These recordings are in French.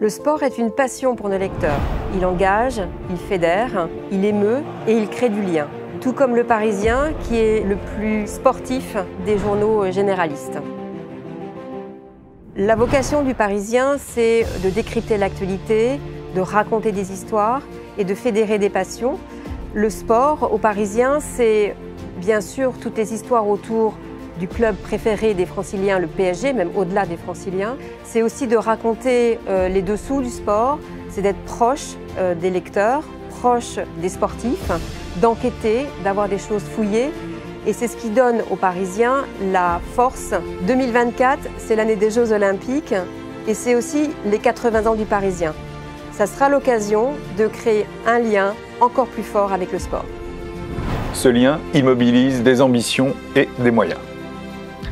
Le sport est une passion pour nos lecteurs. Il engage, il fédère, il émeut et il crée du lien. Tout comme Le Parisien, qui est le plus sportif des journaux généralistes. La vocation du Parisien, c'est de décrypter l'actualité, de raconter des histoires et de fédérer des passions. Le sport, au Parisien, c'est bien sûr toutes les histoires autour du club préféré des Franciliens, le PSG, même au-delà des Franciliens. C'est aussi de raconter les dessous du sport, c'est d'être proche des lecteurs, proche des sportifs, d'enquêter, d'avoir des choses fouillées. Et c'est ce qui donne aux Parisiens la force. 2024, c'est l'année des Jeux Olympiques et c'est aussi les 80 ans du Parisien. Ça sera l'occasion de créer un lien encore plus fort avec le sport. Ce lien immobilise des ambitions et des moyens.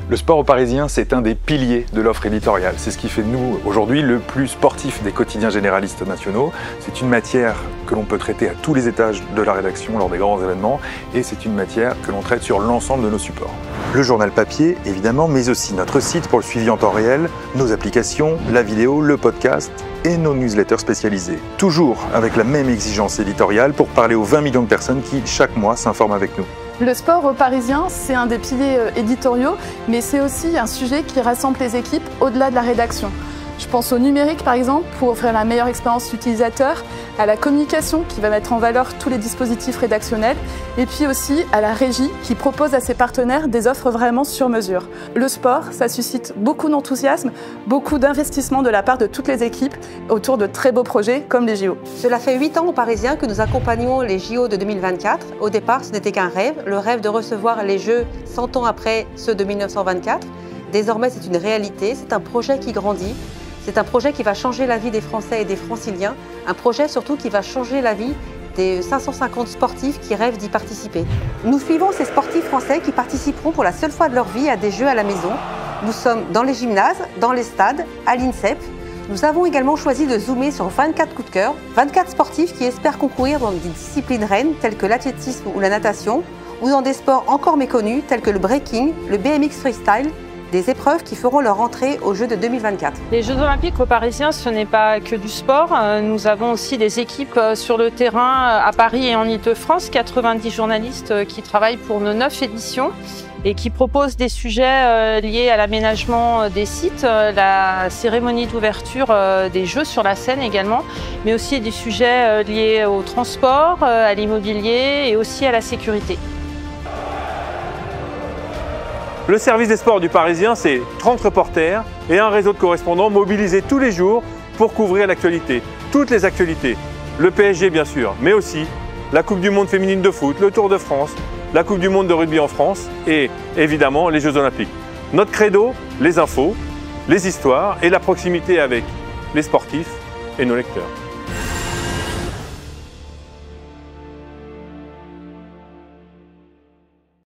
Le sport au Parisien, c'est un des piliers de l'offre éditoriale. C'est ce qui fait de nous, aujourd'hui, le plus sportif des quotidiens généralistes nationaux. C'est une matière que l'on peut traiter à tous les étages de la rédaction lors des grands événements et c'est une matière que l'on traite sur l'ensemble de nos supports. Le journal papier, évidemment, mais aussi notre site pour le suivi en temps réel, nos applications, la vidéo, le podcast et nos newsletters spécialisés. Toujours avec la même exigence éditoriale pour parler aux 20 millions de personnes qui, chaque mois, s'informent avec nous. Le sport au Parisien, c'est un des piliers éditoriaux, mais c'est aussi un sujet qui rassemble les équipes au-delà de la rédaction. Je pense au numérique par exemple, pour offrir la meilleure expérience utilisateur, à la communication qui va mettre en valeur tous les dispositifs rédactionnels, et puis aussi à la régie qui propose à ses partenaires des offres vraiment sur mesure. Le sport, ça suscite beaucoup d'enthousiasme, beaucoup d'investissement de la part de toutes les équipes autour de très beaux projets comme les JO. Cela fait 8 ans aux Parisiens que nous accompagnons les JO de 2024. Au départ, ce n'était qu'un rêve, le rêve de recevoir les Jeux 100 ans après ceux de 1924. Désormais, c'est une réalité, c'est un projet qui grandit. C'est un projet qui va changer la vie des Français et des Franciliens, un projet surtout qui va changer la vie des 550 sportifs qui rêvent d'y participer. Nous suivons ces sportifs français qui participeront pour la seule fois de leur vie à des Jeux à la maison. Nous sommes dans les gymnases, dans les stades, à l'INSEP. Nous avons également choisi de zoomer sur 24 coups de cœur, 24 sportifs qui espèrent concourir dans des disciplines reines telles que l'athlétisme ou la natation, ou dans des sports encore méconnus tels que le breaking, le BMX freestyle, des épreuves qui feront leur entrée aux Jeux de 2024. Les Jeux Olympiques au Parisien, ce n'est pas que du sport. Nous avons aussi des équipes sur le terrain à Paris et en Île-de-France, 90 journalistes qui travaillent pour nos 9 éditions et qui proposent des sujets liés à l'aménagement des sites, la cérémonie d'ouverture des Jeux sur la Seine également, mais aussi des sujets liés au transport, à l'immobilier et aussi à la sécurité. Le service des sports du Parisien, c'est 30 reporters et un réseau de correspondants mobilisés tous les jours pour couvrir l'actualité, toutes les actualités. Le PSG bien sûr, mais aussi la Coupe du Monde féminine de foot, le Tour de France, la Coupe du Monde de rugby en France et évidemment les Jeux Olympiques. Notre credo, les infos, les histoires et la proximité avec les sportifs et nos lecteurs.